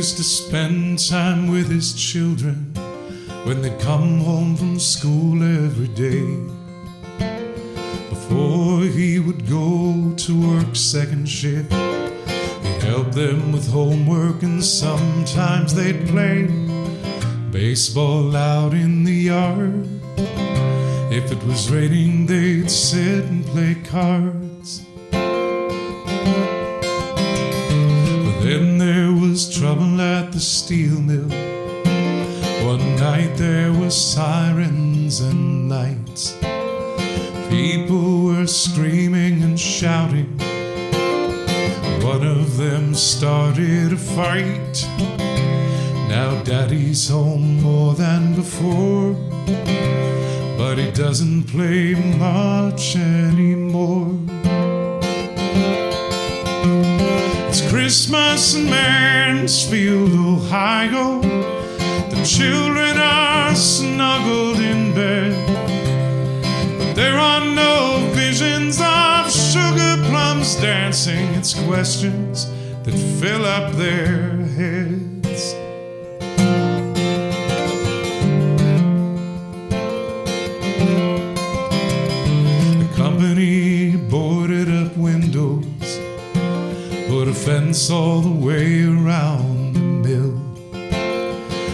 used to spend time with his children when they come home from school every day. Before he would go to work second shift, he'd help them with homework, and sometimes they'd play baseball out in the yard. If it was raining, they'd sit and play cards. But then there was trouble at the steel mill. One night there were sirens and lights. People were screaming and shouting. One of them started a fight. Now Daddy's home more than before, but he doesn't play much anymore. It's Christmas in Mansfield, Ohio. The children are snuggled in bed, but there are no visions of sugar plums dancing. It's questions that fill up their heads. The company boarded up windows, put a fence all the way around the mill.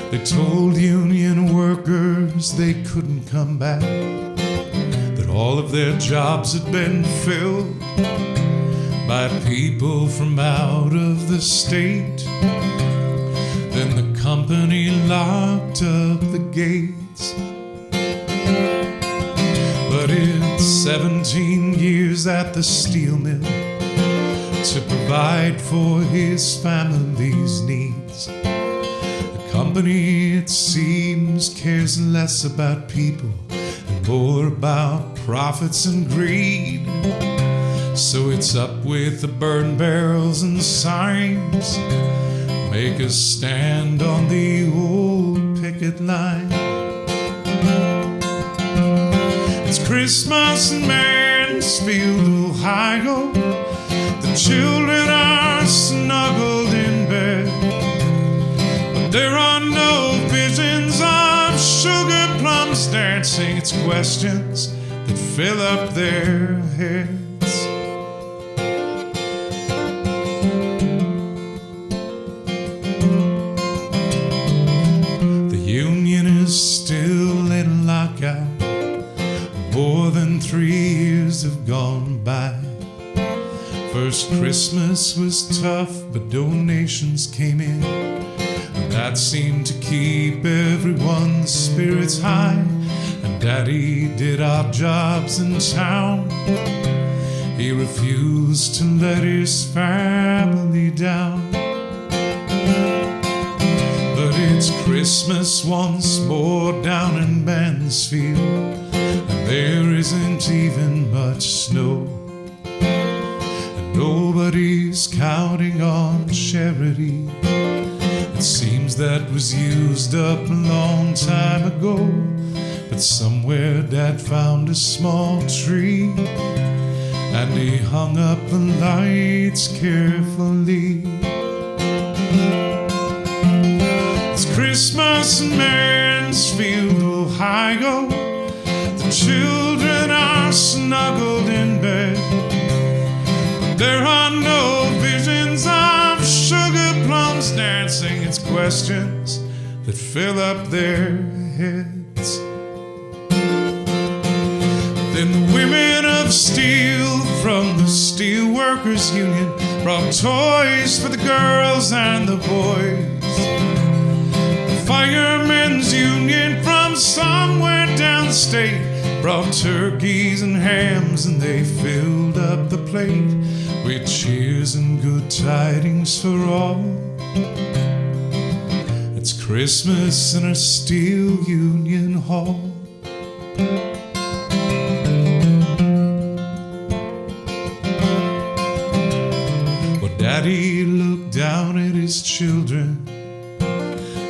They told union workers they couldn't come back, that all of their jobs had been filled by people from out of the state. Then the company locked up the gates. But it's 17 years at the steel mill to provide for his family's needs. The company, it seems, cares less about people and more about profits and greed. So it's up with the burn barrels and signs. Make a stand on the old picket line. It's Christmas in Mansfield, Ohio. The children are snuggled in bed, but there are no visions of sugar plums dancing. It's questions that fill up their heads. Still in lockout. More than 3 years have gone by. First Christmas was tough, but donations came in, and that seemed to keep everyone's spirits high. And Daddy did odd jobs in town. He refused to let his family down. It's Christmas once more down in Mansfield, and there isn't even much snow, and nobody's counting on charity. It seems that was used up a long time ago, but somewhere Dad found a small tree, and he hung up the lights carefully. Christmas in Mansfield, Ohio. The children are snuggled in bed, but there are no visions of sugar plums dancing. It's questions that fill up their heads. Then the women of steel from the Steel Workers Union brought toys for the girls and the boys. Firemen's Union from somewhere downstate brought turkeys and hams, and they filled up the plate with cheers and good tidings for all. It's Christmas in a steel union hall. Well, Daddy looked down at his children,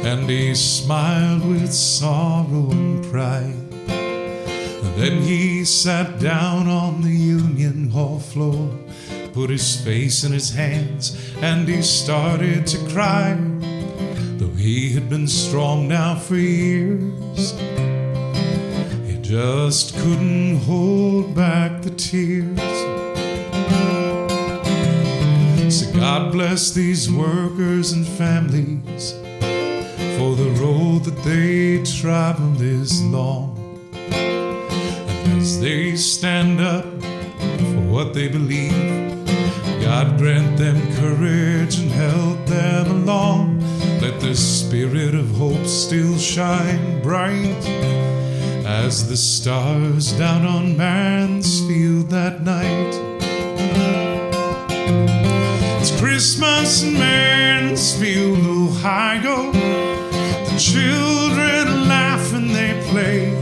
and he smiled with sorrow and pride. And then he sat down on the union hall floor, put his face in his hands, and he started to cry. he had been strong now for years. He just couldn't hold back the tears. So God bless these workers and families, for the road that they travel is long. And as they stand up for what they believe, God grant them courage and help them along. Let the spirit of hope still shine bright as the stars down on Mansfield that night. It's Christmas in Mansfield, Ohio. The children laugh and they play.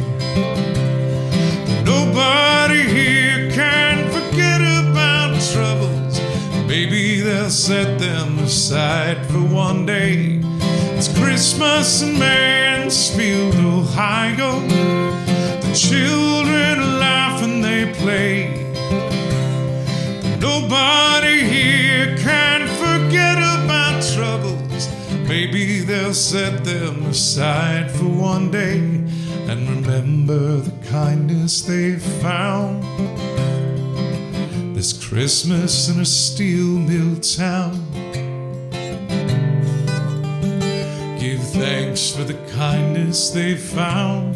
Nobody here can forget about troubles. Maybe they'll set them aside for one day. It's Christmas in Mansfield, Ohio. The children laugh and they play. Nobody here can forget about troubles. Maybe they'll set them aside for one day and remember the kindness they've found this Christmas in a steel mill town. Give thanks for the kindness they've found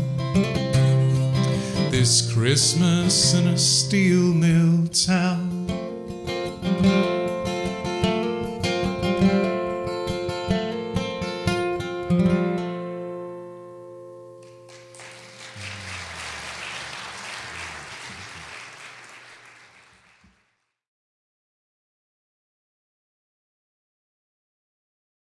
this Christmas in a steel mill town.